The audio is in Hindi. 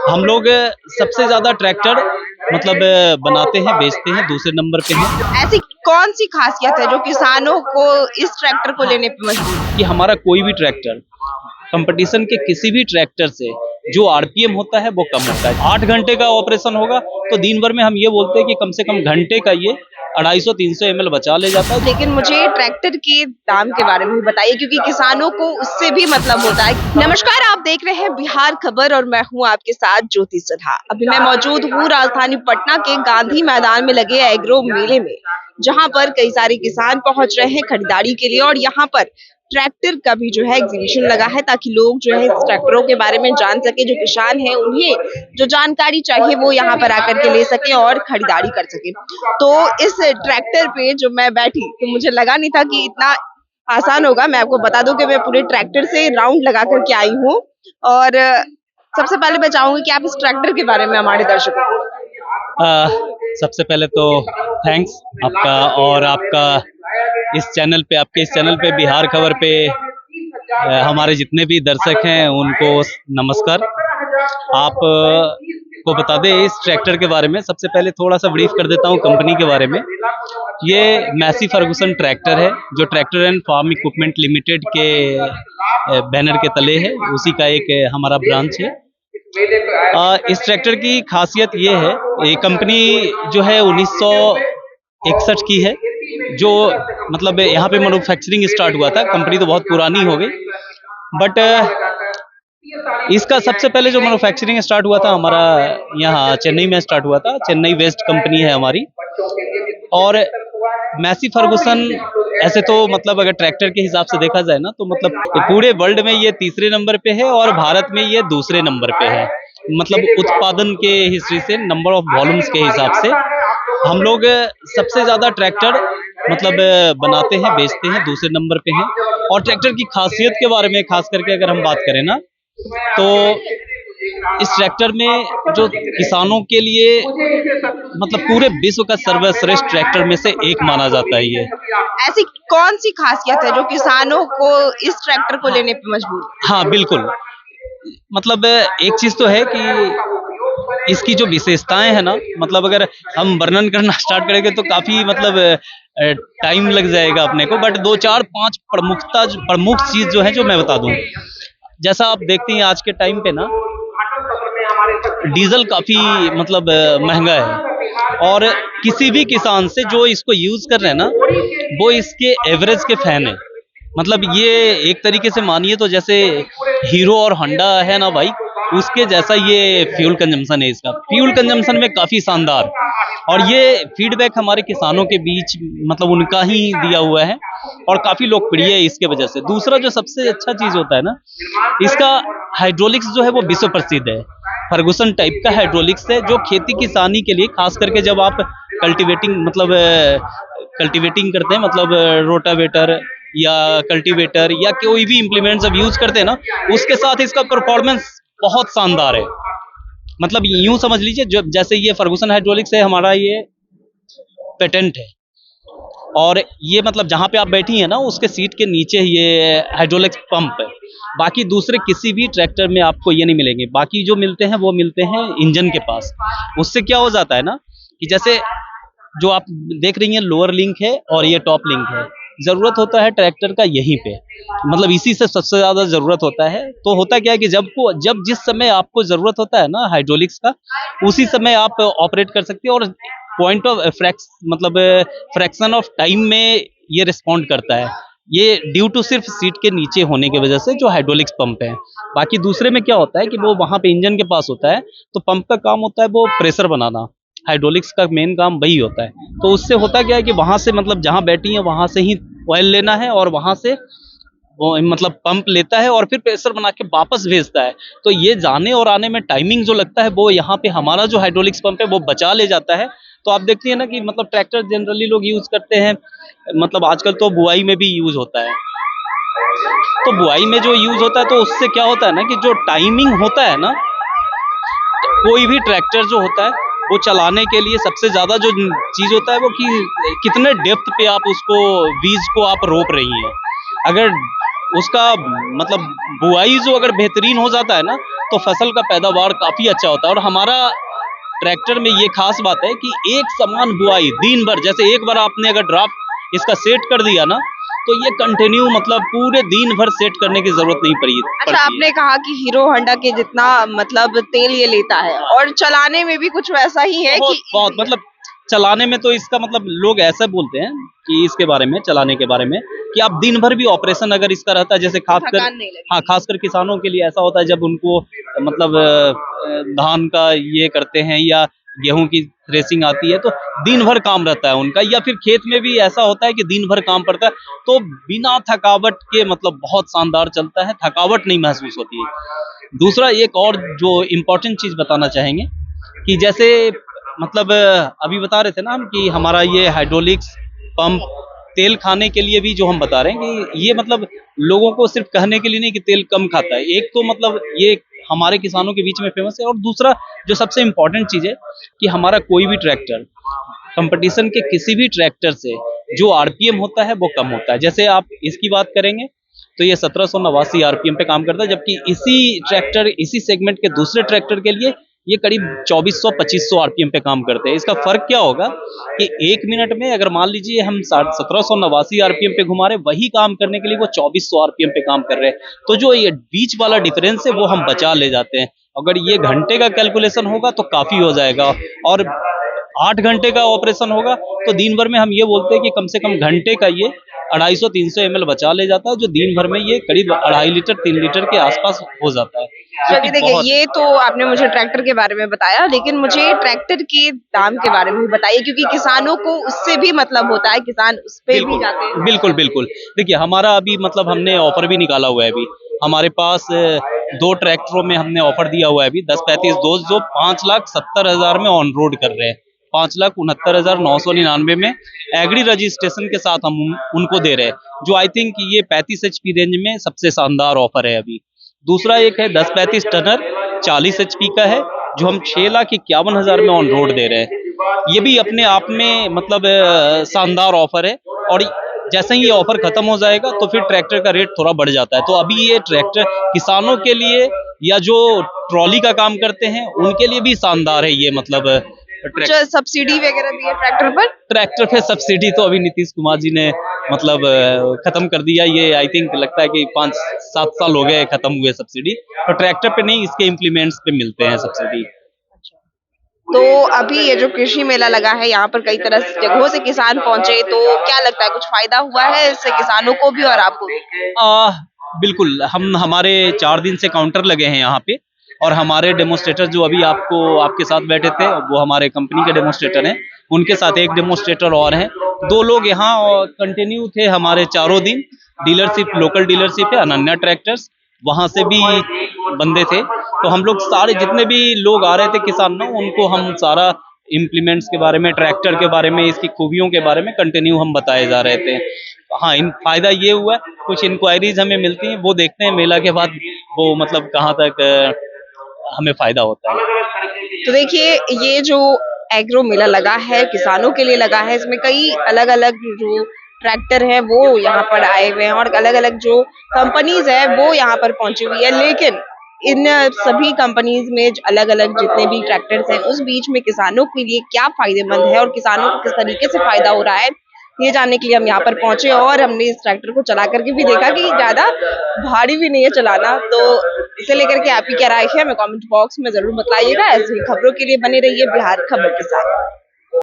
हम लोग सबसे ज्यादा ट्रैक्टर मतलब बनाते हैं, बेचते हैं, दूसरे नंबर पे हैं। ऐसी कौन सी खासियत है जो किसानों को इस ट्रैक्टर को लेने पे मजबूर है? कि हमारा कोई भी ट्रैक्टर कंपटीशन के किसी भी ट्रैक्टर से जो आरपीएम होता है वो कम होता है। 8 घंटे का ऑपरेशन होगा तो दिन भर में हम ये बोलते हैं कि कम से कम घंटे का ये 250-300 ml बचा ले जाता है। लेकिन मुझे ट्रैक्टर के दाम के बारे में भी बताइए, क्योंकि किसानों को उससे भी मतलब होता है। नमस्कार, आप देख रहे हैं बिहार खबर और मैं हूं आपके साथ ज्योति सिन्हा। अभी मैं मौजूद हूं राजधानी पटना के गांधी मैदान में लगे एग्रो मेले में, जहां पर कई सारे किसान पहुंच रहे हैं खरीदारी के लिए और यहाँ पर ट्रैक्टर का भी जो है एग्जीबिशन लगा है, ताकि लोग जो है इस ट्रैक्टरों के बारे में जान सके। जो किसान हैं उन्हें जो जानकारी चाहिए वो यहाँ पर आकर के ले सके और खरीदारी कर सके। तो इस ट्रैक्टर पे जो मैं बैठी तो मुझे लगा नहीं था कि इतना आसान होगा। मैं आपको बता दूं कि मैं पूरे ट्रैक्टर से राउंड लगा करके आई हूँ। और सबसे पहले मैं चाहूंगी कि आप इस ट्रैक्टर के बारे में हमारे दर्शकों को। सबसे पहले तो थैंक्स आपका, और आपका आपके इस चैनल पे बिहार खबर पे हमारे जितने भी दर्शक हैं उनको नमस्कार। आप को बता दें इस ट्रैक्टर के बारे में, सबसे पहले थोड़ा सा ब्रीफ कर देता हूँ कंपनी के बारे में। ये मैसी फर्गुसन ट्रैक्टर है जो tractor and farm equipment limited के बैनर के तले है, उसी का एक हमारा ब्रांच है। इस ट्रैक्टर की खासियत ये है, ये कंपनी जो है 1961 की है, जो मतलब यहाँ पे मैन्युफैक्चरिंग स्टार्ट हुआ था। कंपनी तो बहुत पुरानी हो गई, बट इसका सबसे पहले जो मैन्युफैक्चरिंग स्टार्ट हुआ था हमारा यहाँ चेन्नई में स्टार्ट हुआ था। चेन्नई वेस्ट कंपनी है हमारी। और मैसी फर्गुसन ऐसे तो मतलब अगर ट्रैक्टर के हिसाब से देखा जाए ना तो मतलब पूरे वर्ल्ड में ये तीसरे नंबर पे है और भारत में ये दूसरे नंबर पे है। मतलब उत्पादन के हिस्ट्री से, नंबर ऑफ वॉल्यूम्स के हिसाब से हम लोग सबसे ज्यादा ट्रैक्टर मतलब बनाते हैं, बेचते हैं, दूसरे नंबर पे हैं। और ट्रैक्टर की खासियत के बारे में खास करके अगर हम बात करें ना तो इस ट्रैक्टर में जो किसानों के लिए मतलब पूरे विश्व का सर्वश्रेष्ठ ट्रैक्टर में से एक माना जाता है। ये ऐसी कौन सी खासियत है जो किसानों को इस ट्रैक्टर को लेने पे मजबूर है? हाँ बिल्कुल, मतलब एक चीज तो है कि इसकी जो विशेषताएं है ना, मतलब अगर हम वर्णन करना स्टार्ट करेंगे तो काफी मतलब टाइम लग जाएगा अपने को, बट 2-4-5 प्रमुख चीज जो है जो मैं बता दूं। जैसा आप देखते हैं आज के टाइम पे ना डीजल काफी मतलब महंगा है, और किसी भी किसान से जो इसको यूज कर रहे हैं ना वो इसके एवरेज के फैन है। मतलब ये एक तरीके से मानिए तो जैसे हीरो और होंडा है ना भाई, उसके जैसा ये फ्यूल कंजम्पशन है। इसका फ्यूल कंजम्पशन में काफी शानदार, और ये फीडबैक हमारे किसानों के बीच मतलब उनका ही दिया हुआ है और काफी लोकप्रिय है इसके वजह से। दूसरा जो सबसे अच्छा चीज होता है ना, इसका हाइड्रोलिक्स जो है वो विश्व प्रसिद्ध है। फर्गुसन टाइप का हाइड्रोलिक्स है जो खेती किसानी के लिए, खास करके जब आप कल्टीवेटिंग करते हैं, मतलब रोटावेटर या कल्टीवेटर या कोई भी इम्प्लीमेंट जब यूज करते हैं ना, उसके साथ इसका परफॉर्मेंस बहुत शानदार है। मतलब यूं समझ लीजिए जो जैसे ये फर्गुसन हाइड्रोलिक्स है हमारा, ये पेटेंट है। और ये मतलब जहां पे आप बैठी हैं ना उसके सीट के नीचे ये हाइड्रोलिक्स पंप है। बाकी दूसरे किसी भी ट्रैक्टर में आपको ये नहीं मिलेंगे। बाकी जो मिलते हैं वो मिलते हैं इंजन के पास। उससे क्या हो जाता है ना कि जैसे जो आप देख रही हैं लोअर लिंक है और ये टॉप लिंक है, जरूरत होता है ट्रैक्टर का यहीं पे, मतलब इसी से सबसे ज्यादा जरूरत होता है। तो होता क्या है कि जब जिस समय आपको जरूरत होता है ना हाइड्रोलिक्स का, उसी समय आप ऑपरेट कर सकते हैं। और पॉइंट ऑफ मतलब फ्रैक्शन ऑफ टाइम में ये रिस्पॉन्ड करता है। ये ड्यू टू सिर्फ सीट के नीचे होने की वजह से जो हाइड्रोलिक्स पंप है। बाकी दूसरे में क्या होता है कि वो वहां पे इंजन के पास होता है, तो पंप का काम होता है वो प्रेशर बनाना। हाइड्रोलिक्स का मेन काम वही होता है। तो उससे होता क्या है कि वहां से मतलब जहां बैठी है वहां से ही ऑयल लेना है, और वहां से वो मतलब पंप लेता है और फिर प्रेशर बना के वापस भेजता है। तो ये जाने और आने में टाइमिंग जो लगता है वो यहाँ पे हमारा जो हाइड्रोलिक्स पंप है वो बचा ले जाता है। तो आप देखती है ना कि मतलब ट्रैक्टर जनरली लोग यूज करते हैं, मतलब आजकल तो बुआई में भी यूज होता है। तो बुआई में जो यूज होता है तो उससे क्या होता है ना कि जो टाइमिंग होता है ना, कोई भी ट्रैक्टर जो होता है वो चलाने के लिए सबसे ज्यादा जो चीज होता है वो कि कितने डेप्थ पे आप उसको बीज को आप रोप रही हैं। अगर उसका मतलब बुआई जो अगर बेहतरीन हो जाता है ना, तो फसल का पैदावार काफी अच्छा होता है। और हमारा ट्रैक्टर में ये खास बात है कि एक समान बुआई दिन भर, जैसे एक बार आपने अगर ड्राफ्ट इसका सेट कर दिया ना, तो ये कंटिन्यू मतलब पूरे दिन भर सेट करने की जरूरत नहीं अच्छा, आपने कहा कि हीरो होंडा के जितना मतलब तेल ये लेता है, और चलाने में भी कुछ वैसा ही है बहुत कि बहुत मतलब चलाने में तो इसका मतलब लोग ऐसा बोलते हैं कि इसके बारे में, चलाने के बारे में, कि आप दिन भर भी ऑपरेशन अगर इसका रहता है, जैसे खासकर, थकान नहीं लगती। हाँ खासकर किसानों के लिए ऐसा होता है जब उनको मतलब धान का ये करते हैं या गेहूं की थ्रेसिंग आती है, तो दिन भर काम रहता है उनका, या फिर खेत में भी ऐसा होता है कि दिन भर काम पड़ता है, तो बिना थकावट के मतलब बहुत शानदार चलता है, थकावट नहीं महसूस होती है। दूसरा एक और जो इम्पोर्टेंट चीज बताना चाहेंगे कि जैसे मतलब अभी बता रहे थे ना हम कि हमारा ये हाइड्रोलिक्स पंप तेल खाने के लिए भी जो हम बता रहे हैं कि ये मतलब लोगों को सिर्फ कहने के लिए नहीं कि तेल कम खाता है, एक तो मतलब ये हमारे किसानों के बीच में फेमस है। और दूसरा जो सबसे इम्पोर्टेंट चीज है कि हमारा कोई भी ट्रैक्टर कंपटीशन के किसी भी ट्रैक्टर से जो आरपीएम होता है वो कम होता है। जैसे आप इसकी बात करेंगे तो ये 1789 आरपीएम पे काम करता है, जबकि इसी ट्रैक्टर इसी सेगमेंट के दूसरे ट्रैक्टर के लिए ये करीब 2400-2500 आरपीएम पे काम करते हैं। इसका फर्क क्या होगा कि एक मिनट में अगर मान लीजिए हम 1789 आरपीएम पे घुमा रहे, वही काम करने के लिए वो 2400 आरपीएम पे काम कर रहे हैं। तो जो ये बीच वाला डिफरेंस है वो हम बचा ले जाते हैं। अगर ये घंटे का कैलकुलेशन होगा तो काफी हो जाएगा, और 8 घंटे का ऑपरेशन होगा तो दिन भर में हम ये बोलते हैं कि कम से कम घंटे का ये 250-300 ml बचा ले जाता है, जो दिन भर में ये करीब 2.5 लीटर 3 लीटर के आसपास हो जाता है। जो चलिए कि देखिए, बहुत ये तो आपने मुझे ट्रैक्टर के बारे में बताया, लेकिन मुझे ट्रैक्टर के दाम के बारे में भी बताइए, क्योंकि किसानों को उससे भी मतलब होता है, किसान उस पे भी बिल्कुल जाते हैं। बिल्कुल बिल्कुल। देखिए हमारा अभी मतलब हमने ऑफर भी निकाला हुआ है अभी। हमारे पास 2 ट्रैक्टरों में हमने ऑफर दिया हुआ है अभी 10-35 दोस्त जो 5,70,000 में ऑन रोड कर रहे हैं। 5,69,999 में एग्री रजिस्ट्रेशन के साथ हम उनको दे रहे हैं, जो आई थिंक ये 35 एचपी रेंज में सबसे शानदार ऑफर है अभी। दूसरा एक है 10-35 टनर 40 एचपी का है, जो हम 6,51,000 में ऑन रोड दे रहे हैं। ये भी अपने आप में मतलब शानदार ऑफर है। और जैसे ही ये ऑफर खत्म हो जाएगा तो फिर ट्रैक्टर का रेट थोड़ा बढ़ जाता है। तो अभी ये ट्रैक्टर किसानों के लिए या जो ट्रॉली का काम करते हैं उनके लिए भी शानदार है ये मतलब कुछ सब्सिडी वगैरह दी है ट्रैक्टर पर? ट्रैक्टर पे सब्सिडी तो अभी नीतीश कुमार जी ने मतलब खत्म कर दिया। ये आई थिंक लगता है कि 5-7 साल हो गए खत्म हुए सब्सिडी, तो ट्रैक्टर पे नहीं, इसके इम्प्लीमेंट्स पे मिलते हैं सब्सिडी। तो अभी ये जो कृषि मेला लगा है, यहाँ पर कई तरह से जगहों से किसान पहुंचे, तो क्या लगता है कुछ फायदा हुआ है इससे किसानों को भी और आपको भी? बिल्कुल, हमारे 4 दिन से काउंटर लगे हैं यहाँ पे, और हमारे डेमोस्ट्रेटर जो अभी आपके साथ बैठे थे वो हमारे कंपनी के डेमोस्ट्रेटर हैं। उनके साथ एक डेमोस्ट्रेटर और हैं, 2 लोग यहाँ और कंटिन्यू थे हमारे चारों दिन। डीलरशिप, लोकल डीलरशिप है अनन्या ट्रैक्टर्स, वहां से भी बंदे थे। तो हम लोग सारे जितने भी लोग आ रहे थे किसान ना, उनको हम सारा इम्प्लीमेंट्स के बारे में, ट्रैक्टर के बारे में, इसकी खूबियों के बारे में कंटिन्यू हम बताए जा रहे थे। हाँ, इन फायदा ये हुआ है, कुछ इंक्वायरीज हमें मिलती हैं, वो देखते हैं मेला के बाद वो मतलब कहाँ तक हमें फायदा होता है। तो देखिए, ये जो एग्रो मेला लगा है, किसानों के लिए लगा है, इसमें कई अलग-अलग जो ट्रैक्टर हैं वो यहाँ पर आए हुए हैं, और अलग-अलग जो कंपनीज है वो यहाँ पर पहुंची हुई है। लेकिन इन सभी कंपनीज में अलग-अलग जितने भी ट्रैक्टर्स हैं, उस बीच में किसानों के लिए क्या फायदेमंद है और किसानों को किस तरीके से फायदा हो रहा है, ये जानने के लिए हम यहाँ पर पहुंचे, और हमने इस ट्रैक्टर को चला करके भी देखा कि ज्यादा भारी भी नहीं है चलाना। तो इसे लेकर के आपकी क्या राय है, हमें कमेंट बॉक्स में जरूर बताइएगा। ऐसी खबरों के लिए बने रहिए बिहार खबर के साथ।